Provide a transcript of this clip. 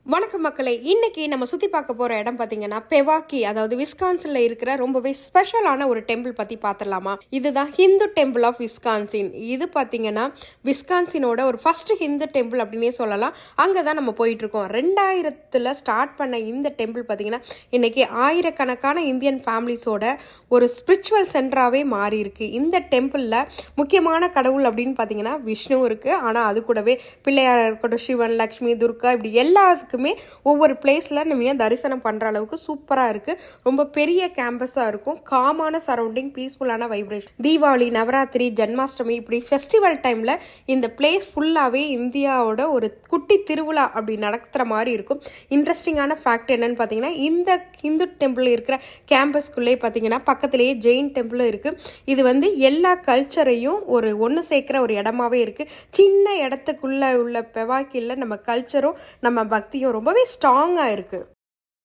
வணக்கம் மக்களே. இன்னைக்கு நம்ம சுற்றி பார்க்க போகிற இடம் பார்த்தீங்கன்னா பெவாக்கி, அதாவது விஸ்கான்சின்ல இருக்கிற ரொம்பவே ஸ்பெஷலான ஒரு டெம்பிள் பற்றி பார்த்துடலாமா. இதுதான் ஹிந்து டெம்பிள் ஆஃப் விஸ்கான்சின். இது பார்த்தீங்கன்னா விஸ்கான்சினோட ஒரு ஃபர்ஸ்ட் ஹிந்து டெம்பிள் அப்படின்னே சொல்லலாம். அங்கே தான் நம்ம போயிட்டு இருக்கோம். 2000 ஸ்டார்ட் பண்ண இந்த டெம்பிள் பார்த்தீங்கன்னா இன்னைக்கு ஆயிரக்கணக்கான இந்தியன் ஃபேமிலிஸோட ஒரு ஸ்பிரிச்சுவல் சென்டராகவே மாறி இருக்கு. இந்த டெம்பிளில் முக்கியமான கடவுள் அப்படின்னு பார்த்தீங்கன்னா விஷ்ணு இருக்குது. ஆனால் அது கூடவே பிள்ளையாராக இருக்கட்டும், சிவன், லக்ஷ்மி, துர்கா, இப்படி எல்லாத்துக்குமே ஒவ்வொரு பிளேஸில் நம்ம தரிசனம் பண்ணுற அளவுக்கு சூப்பராக இருக்குது. ரொம்ப பெரிய கேம்பஸாக இருக்கும். காமான சரௌண்டிங், பீஸ்ஃபுல்லான வைப்ரேஷன். தீபாவளி, நவராத்திரி, ஜன்மாஷ்டமி, இப்படி ஃபெஸ்டிவல் டைமில் இந்த பிளேஸ் ஃபுல்லாகவே இந்தியாவோட ஒரு குட்டி திருவிழா அப்படி நடத்துகிற மாதிரி இருக்கும். இன்ட்ரெஸ்டிங்கான ஃபேக்ட் என்னன்னு பார்த்தீங்கன்னா, இந்த ஹிந்து டெம்பிள் இருக்கிற கேம்பஸ்குள்ளே பார்த்தீங்கன்னா பக்கத்திலேயே ஜெயின் டெம்பிளும் இருக்குது. இது எல்லா கல்ச்சரையும் ஒன்று சேர்க்குற ஒரு இடமாவே இருக்குது. சின்ன இடத்துக்குள்ளே உள்ள பெவாக்கியில் நம்ம கல்ச்சரும் நம்ம பக்தியும் ரொம்பவே ஸ்ட்ராங்காக இருக்குது.